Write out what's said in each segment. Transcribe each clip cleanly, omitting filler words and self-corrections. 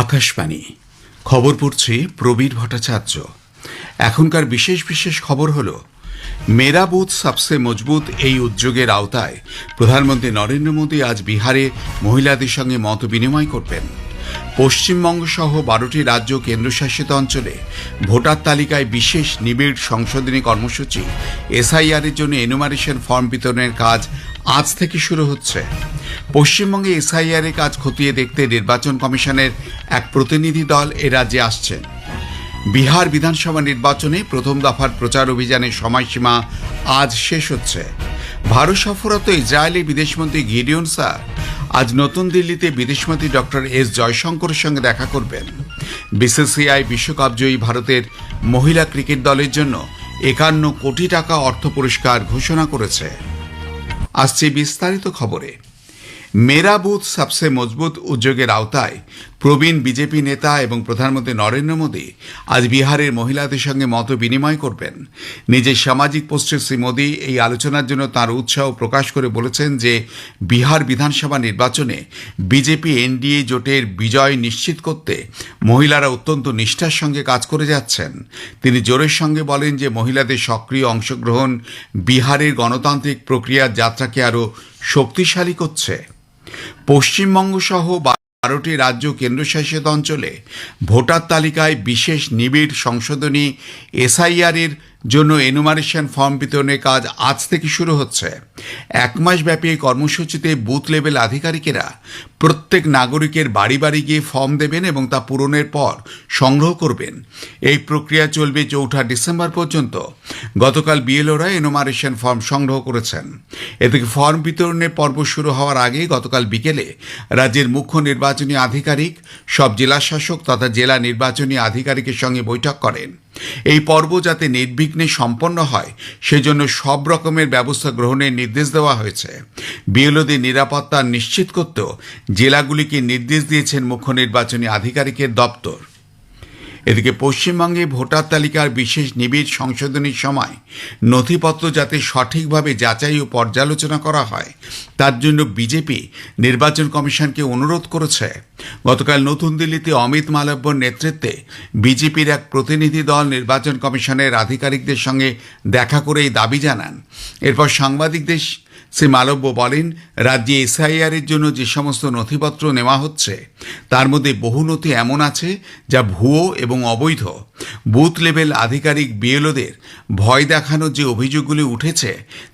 আকাশবাণী খবর পড়ছে প্রবীর ভট্টাচার্য। এখনকার বিশেষ বিশেষ খবর হল, মেরা বুথ সবসে মজবুত এই উদ্যোগের আওতায় প্রধানমন্ত্রী নরেন্দ্র মোদী আজ বিহারে মহিলাদের সঙ্গে মত বিনিময় করবেন। পশ্চিমবঙ্গ সহ 12টি রাজ্য কেন্দ্রশাসিত অঞ্চলে ভোটার তালিকায় বিশেষ নিবিড় সংশোধনী কর্মসূচি এসআইআরের জন্য এনুমারেশন ফর্ম বিতরণের কাজ আজ থেকে শুরু হচ্ছে। পশ্চিমবঙ্গে এসআইআরের কাজ খতিয়ে দেখতে নির্বাচন কমিশনের এক প্রতিনিধি দল এ রাজ্যে আসছেন। বিহার বিধানসভা নির্বাচনে প্রথম দফার প্রচার অভিযানের সময়সীমা আজ শেষ হচ্ছে। ভারত সফররত ইসরায়েলি বিদেশমন্ত্রী গিডিয়ন স্যার আজ নতুন দিল্লিতে বিদেশমন্ত্রী ডক্টর এস জয়শঙ্করের সঙ্গে দেখা করবেন। বিসিসিআই বিশ্বকাপ জয়ী ভারতের মহিলা ক্রিকেট দলের জন্য 51 কোটি টাকা অর্থ পুরস্কার ঘোষণা করেছে। আসছে বিস্তারিত খবরে। মেরা বুথ সবসে মজবুত উদ্যোগের আওতায় প্রবীণ বিজেপি নেতা এবং প্রধানমন্ত্রী নরেন্দ্র মোদী আজ বিহারের মহিলাদের সঙ্গে মত বিনিময় করবেন। নিজের সামাজিক পোস্টে শ্রী মোদী এই আলোচনার জন্য তাঁর উৎসাহ প্রকাশ করে বলেছেন যে বিহার বিধানসভা নির্বাচনে বিজেপি এনডিএ জোটের বিজয় নিশ্চিত করতে মহিলারা অত্যন্ত নিষ্ঠার সঙ্গে কাজ করে যাচ্ছেন। তিনি জোরের সঙ্গে বলেন যে মহিলাদের সক্রিয় অংশগ্রহণ বিহারের গণতান্ত্রিক প্রক্রিয়ার যাত্রাকে আরও শক্তিশালী করছে। পশ্চিমবঙ্গ সহ 12টি রাজ্য কেন্দ্রশাসিত অঞ্চলে ভোটার তালিকায় বিশেষ নিবিড় সংশোধনী এসআইআরের জন্য এনুমারেশন ফর্ম বিতরণের কাজ আজ থেকে শুরু হচ্ছে। এক মাস ব্যাপী এই কর্মসূচিতে বুথ লেভেল আধিকারিকেরা প্রত্যেক নাগরিকের বাড়ি বাড়ি গিয়ে ফর্ম দেবেন এবং তা পূরণের পর সংগ্রহ করবেন। এই প্রক্রিয়া চলবে 4 ডিসেম্বর পর্যন্ত। গতকাল বিএলওরা এনুমারেশন ফর্ম সংগ্রহ করেছেন। এদিকে ফর্ম বিতরণের পর্ব শুরু হওয়ার আগে গতকাল বিকেলে রাজ্যের মুখ্য নির্বাচনী আধিকারিক সব জেলা শাসক তথা জেলা নির্বাচনী আধিকারিকের সঙ্গে বৈঠক করেন। এই পর্ব যাতে নির্বিঘ্নে সম্পন্ন হয় সেজন্য সব রকমের ব্যবস্থা গ্রহণের নির্দেশ দেওয়া হয়েছে। বিএলওদের নিরাপত্তা নিশ্চিত করতেও জেলাগুলিকে নির্দেশ দিয়েছেন মুখ্য নির্বাচনী আধিকারিকের দপ্তর। এদিকে পশ্চিমবঙ্গে ভোটার তালিকার বিশেষ নিবিড় সংশোধনীর সময় নথিপত্র যাতে সঠিকভাবে যাচাই ও পর্যালোচনা করা হয় তার জন্য বিজেপি নির্বাচন কমিশনকে অনুরোধ করেছে। গতকাল নতুন দিল্লিতে অমিত মালব্যর নেতৃত্বে বিজেপির এক প্রতিনিধি দল নির্বাচন কমিশনের আধিকারিকদের সঙ্গে দেখা করে এই দাবি জানান। এরপর সাংবাদিকদের শ্রী মালব্য বলেন, রাজ্যে এসআইআরের জন্য যে সমস্ত নথিপত্র নেওয়া হচ্ছে তার মধ্যে বহু নথি এমন আছে যা ভুয়ো এবং অবৈধ। বুথ লেভেল আধিকারিক বিএলওদের ভয় দেখানোর যে অভিযোগগুলি উঠেছে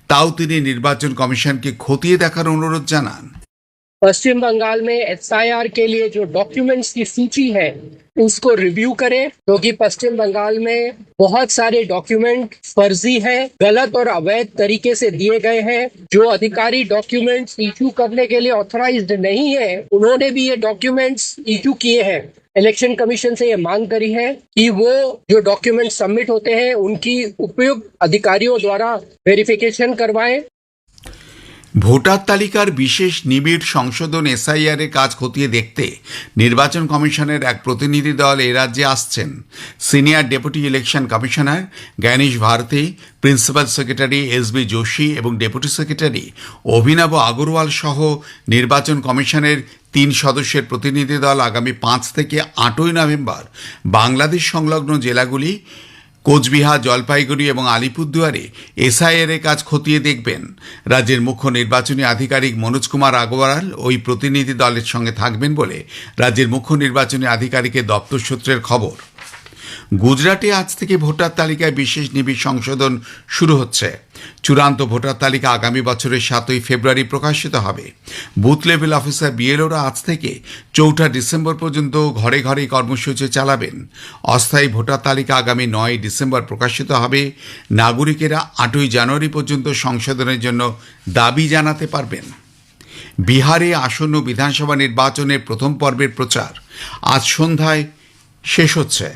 তাও তিনি নির্বাচন কমিশনকে খতিয়ে দেখার অনুরোধ জানান। पश्चिम बंगाल में एसआईआर के लिए जो डॉक्यूमेंट्स की सूची है उसको रिव्यू करें, क्योंकि पश्चिम बंगाल में बहुत सारे डॉक्यूमेंट फर्जी हैं, गलत और अवैध तरीके से दिए गए हैं। जो अधिकारी डॉक्यूमेंट्स इशू करने के लिए ऑथराइज्ड नहीं है उन्होंने भी ये डॉक्यूमेंट्स इशू किए हैं। इलेक्शन कमीशन से ये मांग करी है कि वो जो डॉक्यूमेंट सबमिट होते हैं उनकी उपयुक्त अधिकारियों द्वारा वेरिफिकेशन करवाएं। ভোটার তালিকার বিশেষ নিবিড় সংশোধন এসআইআরের কাজ খতিয়ে দেখতে নির্বাচন কমিশনের এক প্রতিনিধি দল এ রাজ্যে আসছেন। Senior deputy election commissioner Gyanesh Bharti, principal secretary SB Joshi এবং ডেপুটি সেক্রেটারি অভিনব আগরওয়াল সহ নির্বাচন কমিশনের 3 সদস্যের প্রতিনিধি দল আগামী 5 থেকে 8 নভেম্বর বাংলাদেশ সংলগ্ন জেলাগুলি কোচবিহার, জলপাইগুড়ি এবং আলিপুরদুয়ারে এসআইআরের কাজ খতিয়ে দেখবেন। রাজ্যের মুখ্য নির্বাচনী আধিকারিক মনোজ কুমার আগরওয়াল ওই প্রতিনিধি দলের সঙ্গে থাকবেন বলে রাজ্যের মুখ্য নির্বাচনী আধিকারিকের দপ্তর সূত্রের খবর। গুজরাটে আজ থেকে ভোটার তালিকায় বিশেষ নিবিড় সংশোধন শুরু হচ্ছে। চূড়ান্ত ভোটার তালিকা আগামী বছরের 7 ফেব্রুয়ারি প্রকাশিত হবে। বুথ লেভেল অফিসার বিএলওরা আজ থেকে 4 ডিসেম্বর পর্যন্ত ঘরে ঘরে কর্মসূচি চালাবেন। অস্থায়ী ভোটার তালিকা আগামী 9 ডিসেম্বর প্রকাশিত হবে। নাগরিকেরা 8 জানুয়ারি পর্যন্ত সংশোধনের জন্য দাবি জানাতে পারবেন। বিহারে আসন্ন বিধানসভা নির্বাচনের প্রথম পর্বের প্রচার আজ সন্ধ্যায় শেষ হচ্ছে।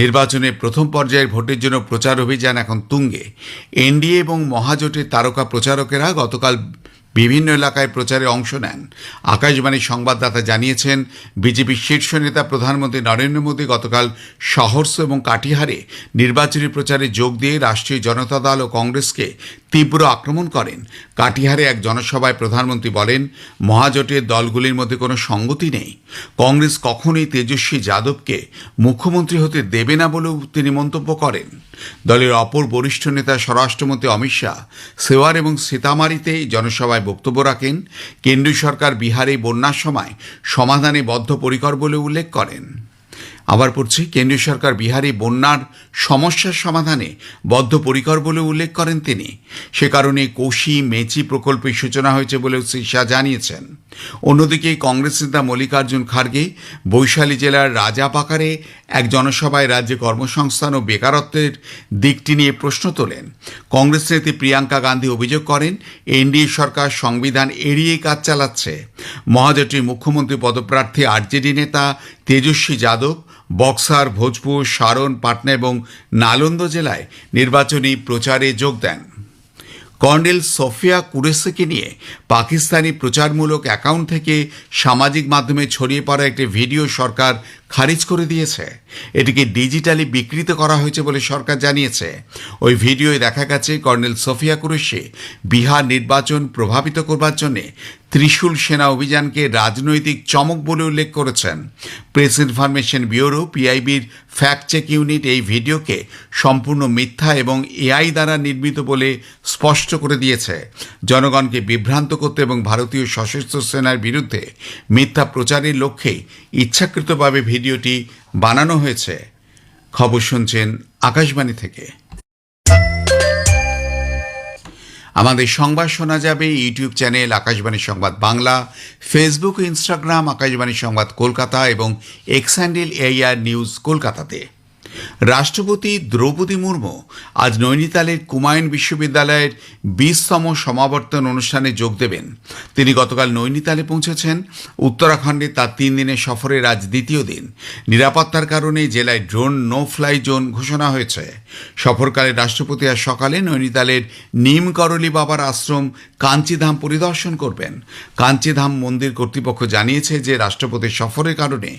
নির্বাচনের প্রথম পর্যায়ের ভোটের জন্য প্রচার অভিযান এখন তুঙ্গে। এনডিএ এবং মহাজোটের তারকা প্রচারকেরা গতকাল বিভিন্ন এলাকায় প্রচারে অংশ নেন। আকাশবাণীর সংবাদদাতা জানিয়েছেন, বিজেপির শীর্ষ নেতা প্রধানমন্ত্রী নরেন্দ্র মোদী গতকাল সহর্ষ এবং কাটিহারে নির্বাচনী প্রচারে যোগ দিয়ে রাষ্ট্রীয় জনতা দল ও কংগ্রেসকে তীব্র আক্রমণ করেন। কাটিহারে এক জনসভায় প্রধানমন্ত্রী বলেন, মহাজোটের দলগুলির মধ্যে কোনো সঙ্গতি নেই। কংগ্রেস কখনোই তেজস্বী যাদবকে মুখ্যমন্ত্রী হতে দেবে না বলেও তিনি মন্তব্য করেন। দলের অপর বরিষ্ঠ নেতা স্বরাষ্ট্রমন্ত্রী অমিত শাহ সেওয়ার এবং সীতামারিতে জনসভায় বক্তব্য রাখেন। কেন্দ্রীয় সরকার বিহারে বন্যার সময় সমাধানে বদ্ধপরিকর বলে উল্লেখ করেন। আবার পড়ছি, কেন্দ্রীয় সরকার বিহারে বন্যার সমস্যার সমাধানে বদ্ধপরিকর বলে উল্লেখ করেন তিনি। সে কারণে কোশি মেচি প্রকল্পের সূচনা হয়েছে বলেও শ্রী শাহ জানিয়েছেন। অন্যদিকে কংগ্রেস নেতা মল্লিকার্জুন খার্গে বৈশালী জেলার রাজাপাকারে এক জনসভায় রাজ্যে কর্মসংস্থান ও বেকারত্বের দিকটি নিয়ে প্রশ্ন তোলেন। কংগ্রেস নেত্রী প্রিয়াঙ্কা গান্ধী অভিযোগ করেন, এনডিএ সরকার সংবিধান এড়িয়ে কাজ চালাচ্ছে। মহাজোটের মুখ্যমন্ত্রী পদপ্রার্থী আরজেডি নেতা তেজস্বী যাদব বক্সার, ভোজপুর, সারন, পাটনা এবং নালন্দ জেলায় নির্বাচনী প্রচারে যোগ দেন। কর্নেল সোফিয়া কুরেশিকে নিয়ে পাকিস্তানি প্রচারমূলক অ্যাকাউন্ট থেকে সামাজিক মাধ্যমে ছড়িয়ে পড়া একটি ভিডিও সরকার খারিজ করে দিয়েছে। এটিকে ডিজিটালি বিকৃত করা হয়েছে বলে সরকার জানিয়েছে। ওই ভিডিওয় দেখা গেছে কর্নেল সোফিয়া কুরেশি বিহার নির্বাচন প্রভাবিত করবার জন্যে ত্রিশূল সেনা অভিযানকে রাজনৈতিক চমক বলে উল্লেখ করেছেন। প্রেস ইনফরমেশন ব্যুরো পিআইবির ফ্যাক্ট চেক ইউনিট এই ভিডিওকে সম্পূর্ণ মিথ্যা এবং এআই দ্বারা নির্মিত বলে স্পষ্ট করে দিয়েছে। জনগণকে বিভ্রান্ত করতে এবং ভারতীয় সশস্ত্র সেনার বিরুদ্ধে মিথ্যা প্রচারের লক্ষ্যেই ইচ্ছাকৃতভাবে ভিডিওটি বানানো হয়েছে। খবর শুনছেন আকাশবাণী থেকে। আমাদের সংবাদ শোনা যাবে ইউটিউব চ্যানেল আকাশবাণী সংবাদ বাংলা, ফেসবুক ও ইনস্টাগ্রাম আকাশবাণী সংবাদ কলকাতা এবং এক্স হ্যান্ডেল AIR নিউজ কলকাতাতে। রাষ্ট্রপতি দ্রৌপদী মুর্মু আজ নৈনিতালের কুমায়ুন বিশ্ববিদ্যালয়ের 20তম সমাবর্তন অনুষ্ঠানে যোগ দেবেন। তিনি গতকাল নৈনিতালে পৌঁছেছেন। উত্তরাখণ্ডে তার 3 দিনের সফরের আজ দ্বিতীয় দিন। নিরাপত্তার কারণে জেলায় ড্রোন নো ফ্লাই জোন ঘোষণা হয়েছে। সফরকালে রাষ্ট্রপতি আজ সকালে নৈনিতালের নিমকরলি বাবার আশ্রম কাঞ্চিধাম পরিদর্শন করবেন। কাঞ্চিধাম মন্দির কর্তৃপক্ষ জানিয়েছে যে রাষ্ট্রপতির সফরের কারণে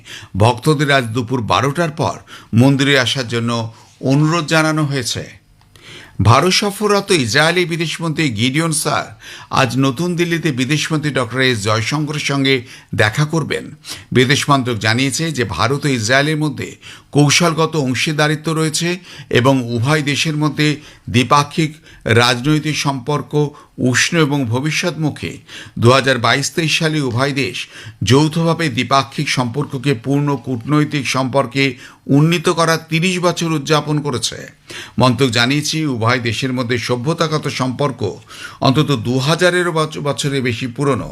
ভক্তদের আজ দুপুর 12টার পর মন্দিরে আসার জন্য অনুরোধ জানানো হয়েছে। ভারত সফররত ইসরায়েলি বিদেশমন্ত্রী গিডিয়ন স্যার আজ নতুন দিল্লিতে বিদেশমন্ত্রী ডক্টর এস জয়শঙ্করের সঙ্গে দেখা করবেন। বিদেশ মন্ত্রক জানিয়েছে যে ভারত ও ইসরায়েলের মধ্যে কৌশলগত অংশীদারিত্ব রয়েছে এবং উভয় দেশের মধ্যে দ্বিপাক্ষিক রাজনৈতিক সম্পর্ক উষ্ণ এবং ভবিষ্যৎমুখী। 2022-23 সালে উভয় দেশ যৌথভাবে দ্বিপাক্ষিক সম্পর্ককে পূর্ণ কূটনৈতিক সম্পর্কে উন্নীত করার 30 বছর উদযাপন করেছে। মন্ত্রক জানিয়েছে উভয় দেশের মধ্যে সভ্যতাগত সম্পর্ক অন্তত 2000-এরও বছরের বেশি পুরনো।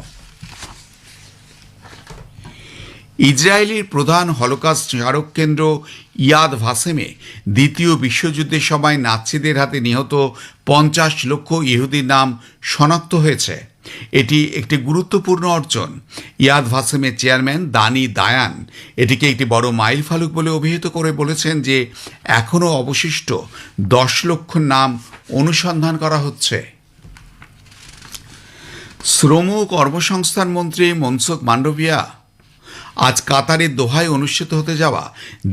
ইসরায়েলের প্রধান হলোকস্ট স্মারক কেন্দ্র ইয়াদ ভাসেমে দ্বিতীয় বিশ্বযুদ্ধের সময় নাৎসিদের হাতে নিহত 50 লক্ষ ইহুদির নাম শনাক্ত হয়েছে। এটি একটি গুরুত্বপূর্ণ অর্জন। ইয়াদ ভাসেমের চেয়ারম্যান দানি দায়ান এটিকে একটি বড় মাইল ফলক বলে অভিহিত করে বলেছেন যে এখনও অবশিষ্ট 10 লক্ষ নাম অনুসন্ধান করা হচ্ছে। শ্রম ও কর্মসংস্থান মন্ত্রী মনসুখ মান্ডভিয়া আজ কাতারের দোহায় অনুষ্ঠিত হতে যাওয়া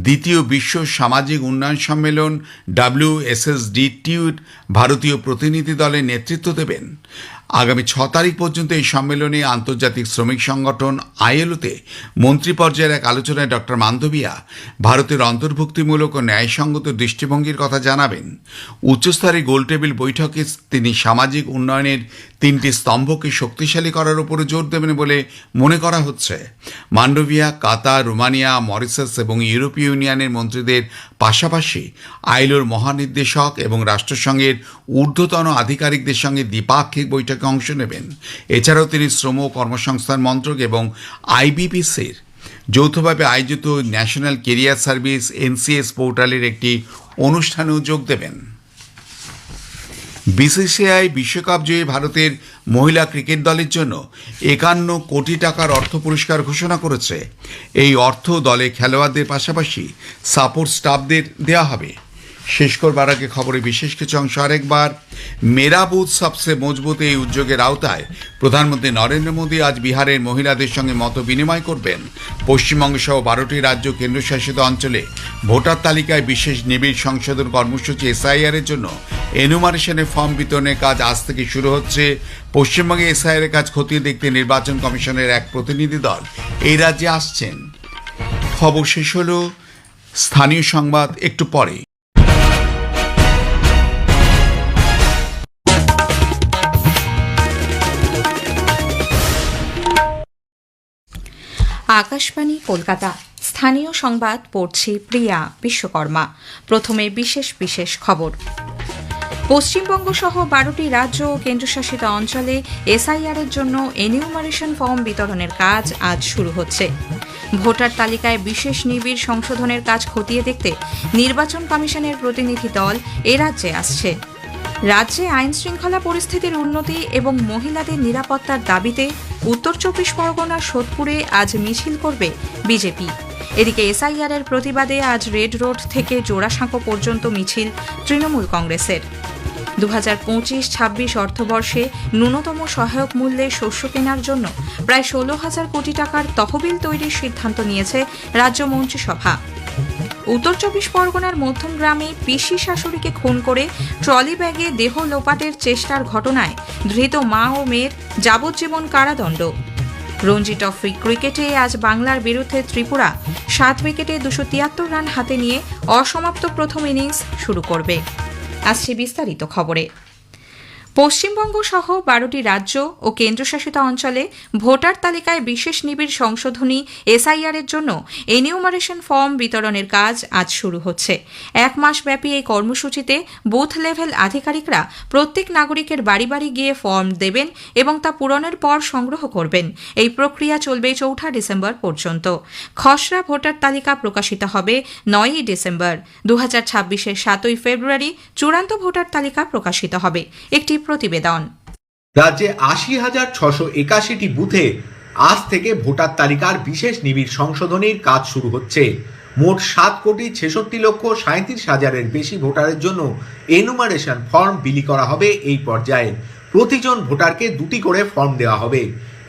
দ্বিতীয় বিশ্ব সামাজিক উন্নয়ন সম্মেলন WSSD2 ভারতীয় প্রতিনিধি দলের নেতৃত্ব দেবেন। আগামী 6 তারিখ পর্যন্ত এই সম্মেলনে আন্তর্জাতিক শ্রমিক সংগঠন ILOতে মন্ত্রী পর্যায়ের এক আলোচনায় ডক্টর মান্ডভিয়া ভারতের অন্তর্ভুক্তিমূলক ও ন্যায়সঙ্গত দৃষ্টিভঙ্গির কথা জানাবেন। উচ্চস্তরের গোলটেবিল বৈঠকে তিনি সামাজিক উন্নয়নের 3টি স্তম্ভকে শক্তিশালী করার উপর জোর দেবেন বলে মনে করা হচ্ছে। মান্ডভিয়া কাতার, রোমানিয়া, মরিশাস এবং ইউরোপীয় ইউনিয়নের মন্ত্রীদের পাশাপাশি ILOর মহানির্দেশক এবং রাষ্ট্রসংঘের ঊর্ধ্বতন আধিকারিকদের সঙ্গে দ্বিপাক্ষিক বৈঠকে অংশ নেবেন। এছাড়াও তিনি শ্রম ও কর্মসংস্থান মন্ত্রক এবং IBPCর যৌথভাবে আয়োজিত ন্যাশনাল কেরিয়ার সার্ভিস NCS পোর্টালের একটি অনুষ্ঠানেও যোগ দেবেন। BCCI বিশ্বকাপ জয়ী ভারতের মহিলা ক্রিকেট দলের জন্য 51 কোটি টাকার অর্থ পুরস্কার ঘোষণা করেছে। এই অর্থ দলে খেলোয়াড়দের পাশাপাশি সাপোর্ট স্টাফদের দেওয়া হবে। শেষ করবার আগে খবরে বিশেষ কিছু অংশ আরেকবার। মেরা বুথ সবসে মজবুত এই উদ্যোগের আওতায় প্রধানমন্ত্রী নরেন্দ্র মোদী আজ বিহারের মহিলাদের সঙ্গে মত বিনিময় করবেন। পশ্চিমবঙ্গ সহ 12টি রাজ্য কেন্দ্রশাসিত অঞ্চলে ভোটার তালিকায় বিশেষ নিবিড় সংশোধন কর্মসূচি এসআইআর এর জন্য এনুমারেশনের ফর্ম বিতরণের কাজ আজ থেকে শুরু হচ্ছে। পশ্চিমবঙ্গে এসআইআর এর কাজ খতিয়ে দেখতে নির্বাচন কমিশনের এক প্রতিনিধি দল এই রাজ্যে আসছেন। খবর শেষ হলো। স্থানীয় সংবাদ একটু পরে। আকাশবাণী কলকাতা, স্থানীয় সংবাদ পড়ছি প্রিয়া বিশ্বকর্মা। প্রথমে বিশেষ বিশেষ খবর। পশ্চিমবঙ্গ সহ 12টি রাজ্য ও কেন্দ্রশাসিত অঞ্চলে এসআইআর এর জন্য এনিউমারেশন ফর্ম বিতরণের কাজ আজ শুরু হচ্ছে। ভোটার তালিকায় বিশেষ নিবিড় সংশোধনের কাজ খতিয়ে দেখতে নির্বাচন কমিশনের প্রতিনিধি দল এ রাজ্যে আসছে। রাজ্যে আইন শৃঙ্খলা পরিস্থিতির উন্নতি এবং মহিলাদের নিরাপত্তার দাবিতে উত্তর 24 পরগনার সোদপুরে আজ মিছিল করবে বিজেপি। এদিকে এসআইআর এর প্রতিবাদে আজ রেড রোড থেকে জোড়াসাঁকো পর্যন্ত মিছিল তৃণমূল কংগ্রেসের। 2025-26 অর্থবর্ষে ন্যূনতম সহায়ক মূল্যে শস্য কেনার জন্য প্রায় 16,000 কোটি টাকার তহবিল তৈরির সিদ্ধান্ত নিয়েছে রাজ্য মন্ত্রিসভা। উত্তর 24 পরগনার মধ্যমগ্রামে পিসি শাশুড়িকে খুন করে ট্রলি ব্যাগে দেহ লোপাটের চেষ্টার ঘটনায় ধৃত মা ও মেয়ের যাবজ্জীবন কারাদণ্ড। রঞ্জি ট্রফি ক্রিকেটে আজ বাংলার বিরুদ্ধে ত্রিপুরা 7 উইকেটে 273 রান হাতে নিয়ে অসমাপ্ত প্রথম ইনিংস শুরু করবে। আসছে বিস্তারিত খবরে। পশ্চিমবঙ্গ সহ 12টি রাজ্য ও কেন্দ্রশাসিত অঞ্চলে ভোটার তালিকায় বিশেষ নিবিড় সংশোধনী এসআইআর এর জন্য এনিউমারেশন ফর্ম বিতরণের কাজ আজ শুরু হচ্ছে। 1 মাস ব্যাপী এই কর্মসূচিতে বুথ লেভেল আধিকারিকরা প্রত্যেক নাগরিকের বাড়ি বাড়ি গিয়ে ফর্ম দেবেন এবং তা পূরণের পর সংগ্রহ করবেন। এই প্রক্রিয়া চলবে 4 ডিসেম্বর পর্যন্ত। খসড়া ভোটার তালিকা প্রকাশিত হবে 9 ডিসেম্বর। 2026-এর 7 ফেব্রুয়ারি চূড়ান্ত ভোটার তালিকা প্রকাশিত হবে। একটি প্রতিবেদন। রাজ্যে 80,681টি বুথে আজ থেকে ভোটার তালিকার বিশেষ নিবিড় সংশোধনীর কাজ শুরু হচ্ছে। মোট 7,66,37,000-এর বেশি ভোটারের জন্য এনুমারেশন ফর্ম বিলি করা হবে। এই পর্যায়ে প্রতিজন ভোটারকে 2টি করে ফর্ম দেওয়া হবে।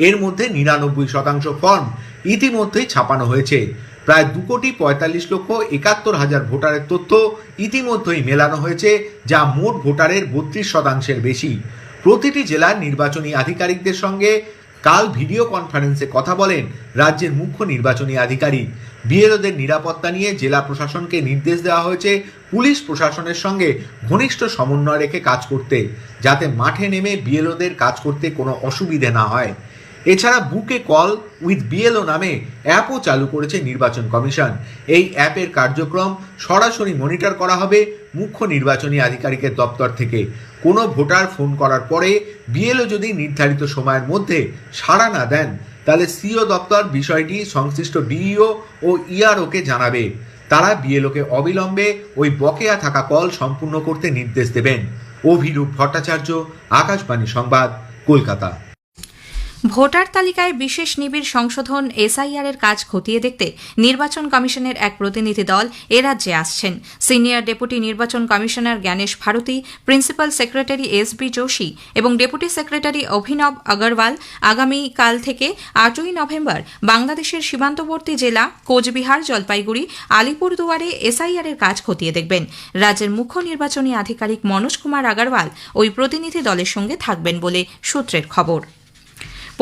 এর মধ্যে 99% ফর্ম ইতিমধ্যেই ছাপানো হয়েছে। প্রায় 2,45,71,000 ভোটারের তথ্য ইতিমধ্যেই মেলানো হয়েছে, যা মোট ভোটারের 32% বেশি। প্রতিটি জেলার নির্বাচনী আধিকারিকদের সঙ্গে কাল ভিডিও কনফারেন্সে কথা বলেন রাজ্যের মুখ্য নির্বাচনী আধিকারিক। বিএলওদের নিরাপত্তা নিয়ে জেলা প্রশাসনকে নির্দেশ দেওয়া হয়েছে পুলিশ প্রশাসনের সঙ্গে ঘনিষ্ঠ সমন্বয় রেখে কাজ করতে, যাতে মাঠে নেমে বিএলওদের কাজ করতে কোনো অসুবিধে না হয়। এছাড়া বুকে কল উইথ বিএলও নামে অ্যাপও চালু করেছে নির্বাচন কমিশন। এই অ্যাপের কার্যক্রম সরাসরি মনিটর করা হবে মুখ্য নির্বাচনী আধিকারিকের দপ্তর থেকে। কোনো ভোটার ফোন করার পরে বিএলও যদি নির্ধারিত সময়ের মধ্যে সাড়া না দেন, তাহলে সিও দপ্তর বিষয়টি সংশ্লিষ্ট ডিইও ও ইআরওকে জানাবে। তারা বিএলওকে অবিলম্বে ওই বকেয়া থাকা কল সম্পূর্ণ করতে নির্দেশ দেবেন। অভিরূপ ভট্টাচার্য, আকাশবাণী সংবাদ, কলকাতা। ভোটার তালিকায় বিশেষ নিবিড় সংশোধন এসআইআর এর কাজ খতিয়ে দেখতে নির্বাচন কমিশনের এক প্রতিনিধি দল এ রাজ্যে আসছেন। সিনিয়র ডেপুটি নির্বাচন commissioner Gyanesh Bharti, principal secretary SB Joshi এবং ডেপুটি সেক্রেটারি অভিনব আগরওয়াল আগামীকাল থেকে 8ই নভেম্বর বাংলাদেশের সীমান্তবর্তী জেলা কোচবিহার, জলপাইগুড়ি, আলিপুরদুয়ারে এসআইআর এর কাজ খতিয়ে দেখবেন। রাজ্যের মুখ্য নির্বাচনী আধিকারিক মনোজ কুমার আগরওয়াল ওই প্রতিনিধি দলের সঙ্গে থাকবেন বলে সূত্রের খবর।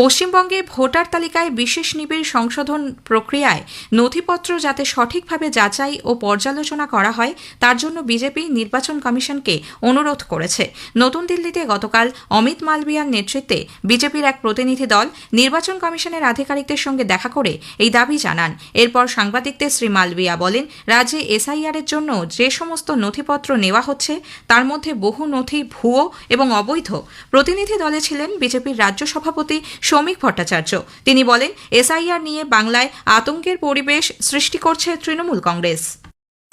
পশ্চিমবঙ্গে ভোটার তালিকায় বিশেষ নিবিড় সংশোধন প্রক্রিয়ায় নথিপত্র যাতে সঠিকভাবে যাচাই ও পর্যালোচনা করা হয়, তার জন্য বিজেপি নির্বাচন কমিশনকে অনুরোধ করেছে। নতুন দিল্লিতে গতকাল অমিত মালবিয়ার নেতৃত্বে বিজেপির এক প্রতিনিধি দল নির্বাচন কমিশনের আধিকারিকদের সঙ্গে দেখা করে এই দাবি জানান। এরপর সাংবাদিকদের শ্রী মালবিয়া বলেন, রাজ্যে এসআইআর এর জন্য যে সমস্ত নথিপত্র নেওয়া হচ্ছে তার মধ্যে বহু নথি ভুয়ো এবং অবৈধ। প্রতিনিধি দলে ছিলেন বিজেপির রাজ্য সভাপতি শ্রমিক ভট্টাচার্য। তিনি বলেন, এসআইআর নিয়ে বাংলায় আতঙ্কের পরিবেশ সৃষ্টি করছে তৃণমূল কংগ্রেস।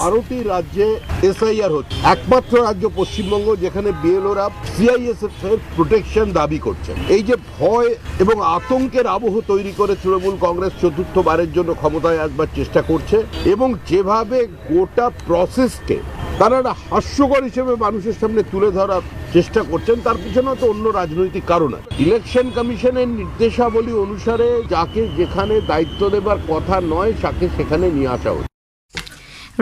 12টি রাজ্যে এসআইআর হচ্ছে, একমাত্র রাজ্য পশ্চিমবঙ্গ যেখানে বিএলওরা সিআইএসএফ এর প্রোটেকশন দাবি করছেন। এই যে ভয় এবং আতঙ্কের আবহ তৈরি করে তৃণমূল কংগ্রেস চতুর্থবারের জন্য ক্ষমতায় আসবার চেষ্টা করছে এবং যেভাবে গোটা প্রসেসকে তারা একটা হাস্যকর হিসেবে মানুষের সামনে তুলে ধরার চেষ্টা করছেন, তার পিছনে তো অন্য রাজনৈতিক কারণ আছে। ইলেকশন কমিশনের নির্দেশাবলী অনুসারে যাকে যেখানে দায়িত্ব দেবার কথা নয় তাকে সেখানে নিয়ে আসা হচ্ছে।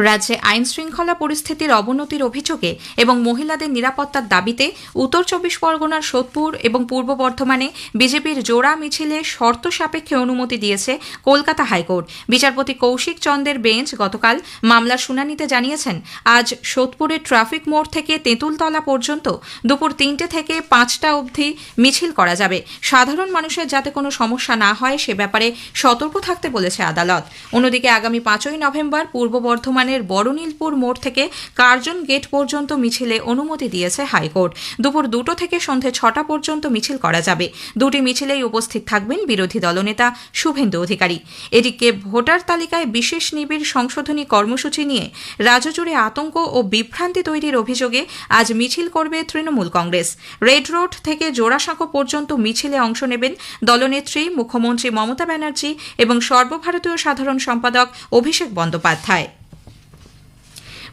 রাজ্যে আইন শৃঙ্খলা পরিস্থিতির অবনতির অভিযোগে এবং মহিলাদের নিরাপত্তার দাবিতে উত্তর 24 পরগনার সোদপুর এবং পূর্ব বর্ধমানে বিজেপির জোড়া মিছিলে শর্ত সাপেক্ষে অনুমতি দিয়েছে কলকাতা হাইকোর্ট। বিচারপতি কৌশিক চন্দ্রের বেঞ্চ গতকাল মামলার শুনানিতে জানিয়েছেন, আজ সোদপুরের ট্রাফিক মোড় থেকে তেঁতুলতলা পর্যন্ত দুপুর 3টে থেকে 5টা অবধি মিছিল করা যাবে। সাধারণ মানুষের যাতে কোনো সমস্যা না হয় সে ব্যাপারে সতর্ক থাকতে বলেছে আদালত। অন্যদিকে আগামী 5ই নভেম্বর পূর্ব বর্ধমান বড়নীলপুর মোড় থেকে কার্জন গেট পর্যন্ত মিছিলে অনুমতি দিয়েছে হাইকোর্ট। দুপুর 2টো থেকে সন্ধে 6টা পর্যন্ত মিছিল করা যাবে। দুটি মিছিলেই উপস্থিত থাকবেন বিরোধী দলনেতা শুভেন্দু অধিকারী। এদিকে ভোটার তালিকায় বিশেষ নিবিড় সংশোধনী কর্মসূচি নিয়ে রাজ্যজুড়ে আতঙ্ক ও বিভ্রান্তি তৈরির অভিযোগে আজ মিছিল করবে তৃণমূল কংগ্রেস। রেড রোড থেকে জোড়াসাঁকো পর্যন্ত মিছিলে অংশ নেবেন দলনেত্রী, মুখ্যমন্ত্রী মমতা ব্যানার্জি এবং সর্বভারতীয় সাধারণ সম্পাদক অভিষেক বন্দ্যোপাধ্যায়।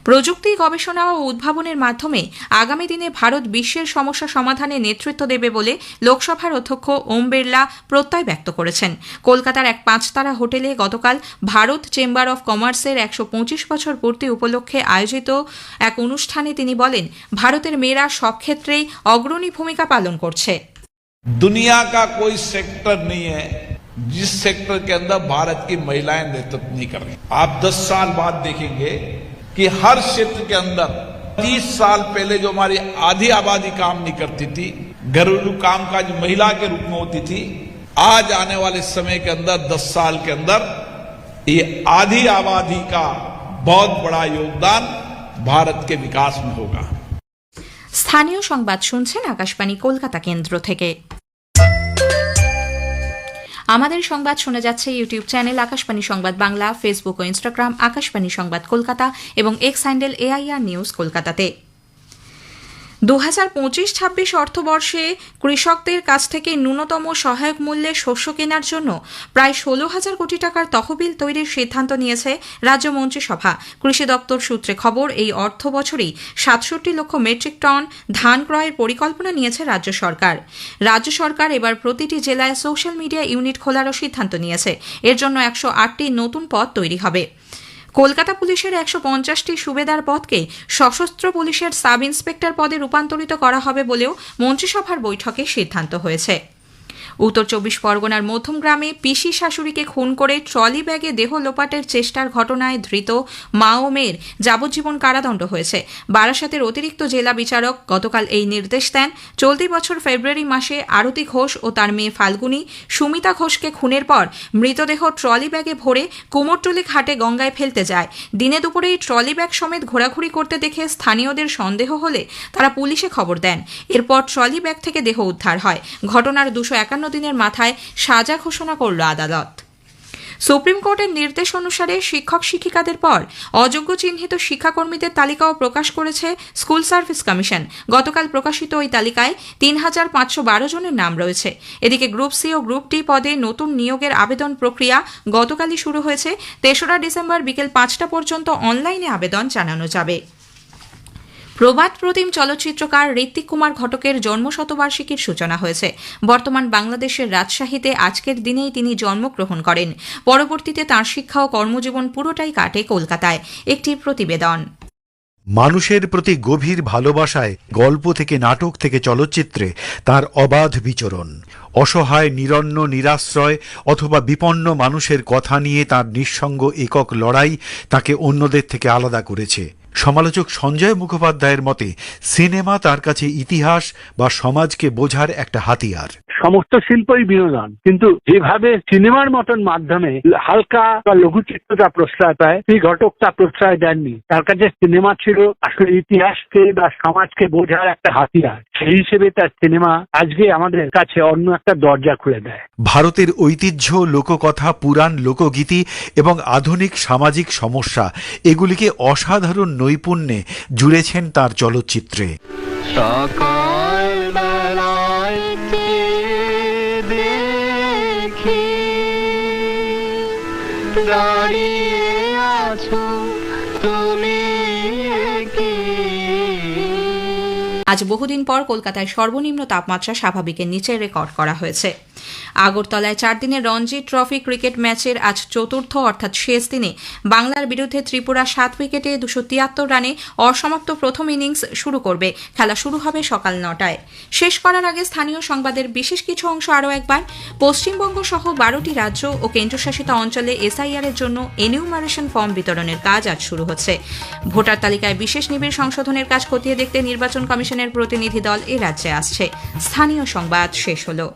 প্রযুক্তি, গবেষণা ও উদ্ভাবনের মাধ্যমে আগামী দিনে ভারত বিশ্বের সমস্যা সমাধানে নেতৃত্ব দেবে বলে লোকসভার অধ্যক্ষ ওম বিড়লা প্রত্যয় ব্যক্ত করেছেন। কলকাতার এক 5 তারা হোটেলে গতকাল ভারত চেম্বার অফ কমার্সের 125 বছর পূর্তি উপলক্ষে আয়োজিত এক অনুষ্ঠানে তিনি বলেন, ভারতের মেয়েরা সব ক্ষেত্রেই অগ্রণী ভূমিকা পালন করছে। दुनिया का कोई सेक्टर नहीं है जिस सेक्टर के अंदर भारत की महिलाएं नेतृत्व नहीं कर रही। आप 10 साल बाद देखेंगे कि हर क्षेत्र के अंदर 30 साल पहले जो हमारी आधी आबादी काम नहीं करती थी, घरेलू कामकाज महिला के रूप में होती थी, आज आने वाले समय के अंदर 10 साल के अंदर ये आधी आबादी का बहुत बड़ा योगदान भारत के विकास में होगा। স্থানীয় সংবাদ শুনছেন আকাশবাণী কলকাতা কেন্দ্র থেকে। আমাদের সংবাদ শোনা যাচ্ছে ইউটিউব চ্যানেল আকাশবাণী সংবাদ বাংলা, ফেসবুক ও ইনস্টাগ্রাম আকাশবাণী সংবাদ কলকাতা এবং এক্স হ্যান্ডেল AIR নিউজ কলকাতাতে। 2025-26 অর্থবর্ষে কৃষকদের কাছ থেকে ন্যূনতম সহায়ক মূল্যে শস্য কেনার জন্য প্রায় 16,000 কোটি টাকার তহবিল তৈরির সিদ্ধান্ত নিয়েছে রাজ্য মন্ত্রিসভা। কৃষি দপ্তর সূত্রে খবর, এই অর্থ বছরেই 67 লক্ষ মেট্রিক টন ধান ক্রয়ের পরিকল্পনা নিয়েছে রাজ্য সরকার। রাজ্য সরকার এবার প্রতিটি জেলায় সোশ্যাল মিডিয়া ইউনিট খোলারও সিদ্ধান্ত নিয়েছে। এর জন্য 108টি নতুন পদ তৈরি হবে। কলকাতা পুলিশের 150টি সুবেদার পদকে সশস্ত্র পুলিশের সাব ইন্সপেক্টর পদে রূপান্তরিত করা হবে বলেও মন্ত্রিসভার বৈঠকে সিদ্ধান্ত হয়েছে। উত্তর 24 পরগনার মধ্যমগ্রামে পিসি শাশুড়িকে খুন করে ট্রলি ব্যাগে দেহ লোপাটের চেষ্টার ঘটনায় ধৃত মা ও মেয়ের যাবজ্জীবন কারাদণ্ড হয়েছে। বারাসাতের অতিরিক্ত জেলা বিচারক গতকাল এই নির্দেশ দেন। চলতি বছর ফেব্রুয়ারি মাসে আরতি ঘোষ ও তার মেয়ে ফাল্গুনী সুমিতা ঘোষকে খুনের পর মৃতদেহ ট্রলি ব্যাগে ভরে কুমোরটুলি ঘাটে গঙ্গায় ফেলতে যায়। দিনে দুপুরে এই ট্রলি ব্যাগ সমেত ঘোরাঘুরি করতে দেখে স্থানীয়দের সন্দেহ হলে তারা পুলিশে খবর দেন। এরপর ট্রলি ব্যাগ থেকে দেহ উদ্ধার হয়। ঘটনার 251 দিনের মাথায় সাজা ঘোষণা করল আদালত। সুপ্রিম কোর্টের নির্দেশ অনুসারে শিক্ষক শিক্ষিকাদের পর অযোগ্য চিহ্নিত শিক্ষাকর্মীদের তালিকাও প্রকাশ করেছে স্কুল সার্ভিস কমিশন। গতকাল প্রকাশিত ওই তালিকায় 3,512 জনের নাম রয়েছে। এদিকে গ্রুপ সি ও গ্রুপ ডি পদে নতুন নিয়োগের আবেদন প্রক্রিয়া গতকালই শুরু হয়েছে। 3রা ডিসেম্বর বিকেল 5টা পর্যন্ত অনলাইনে আবেদন জানানো যাবে। প্রবাদ প্রতিম চলচ্চিত্রকার ঋত্বিক কুমার ঘটকের জন্মশতবার্ষিকীর সূচনা হয়েছে। বর্তমান বাংলাদেশের রাজশাহীতে আজকের দিনেই তিনি জন্মগ্রহণ করেন। পরবর্তীতে তাঁর শিক্ষা ও কর্মজীবন পুরোটাই কাটে কলকাতায়। একটি প্রতিবেদন। মানুষের প্রতি গভীর ভালোবাসায় গল্প থেকে নাটক থেকে চলচ্চিত্রে তার অবাধ বিচরণ, অসহায় নিরন্ন নিরাশ্রয় অথবা বিপন্ন মানুষের কথা নিয়ে তার নিঃসঙ্গ একক লড়াই তাকে অন্যদের থেকে আলাদা করেছে। সমালোচক সঞ্জয় মুখোপাধ্যায়ের মতে সিনেমা তার কাছে ইতিহাস বা সমাজকে বোঝার একটা হাতিয়ার। সমস্ত শিল্পই বিনোদন, কিন্তু যেভাবে সিনেমার মতন মাধ্যমে হালকা বা লঘুচিত্রতা প্রশ্রয় পায়, সেই ঘটক তা প্রশ্রয় দেননি। তার কাছে সিনেমা ছিল আসলে ইতিহাসকে বা সমাজকে বোঝার একটা হাতিয়ার। সেই হিসেবে তার সিনেমা আজকে আমাদের কাছে অন্য একটা দরজা খুলে দেয়। ভারতের ঐতিহ্য, লোককথা, পুরাণ, লোকগীতি এবং আধুনিক সামাজিক সমস্যা এগুলিকে অসাধারণ নৈপুণ্যে জুড়েছেন তার চলচ্চিত্রে। আজ বহুদিন পর কলকাতায় সর্বনিম্ন তাপমাত্রা স্বাভাবিকের নিচে রেকর্ড করা হয়েছে। আগরতলায় 4 দিনের রঞ্জি ট্রফি ক্রিকেট ম্যাচের আজ চতুর্থ অর্থাৎ শেষ দিনে বাংলার বিরুদ্ধে ত্রিপুরা 7 উইকেটে 273 রানে অসমাপ্ত প্রথম ইনিংস শুরু করবে। খেলা শুরু হবে সকাল 9টায়। শেষ করার আগে স্থানীয় সংবাদের বিশেষ কিছু অংশ আরও একবার। পশ্চিমবঙ্গ সহ 12টি রাজ্য ও কেন্দ্রশাসিত অঞ্চলে এসআইআর এর জন্য এনিউমারেশন ফর্ম বিতরণের কাজ আজ শুরু হচ্ছে। ভোটার তালিকায় বিশেষ নিবিড় সংশোধনের কাজ খতিয়ে দেখতে নির্বাচন কমিশনের প্রতিনিধি দল এ রাজ্যে আসছে। স্থানীয় সংবাদ শেষ হলো।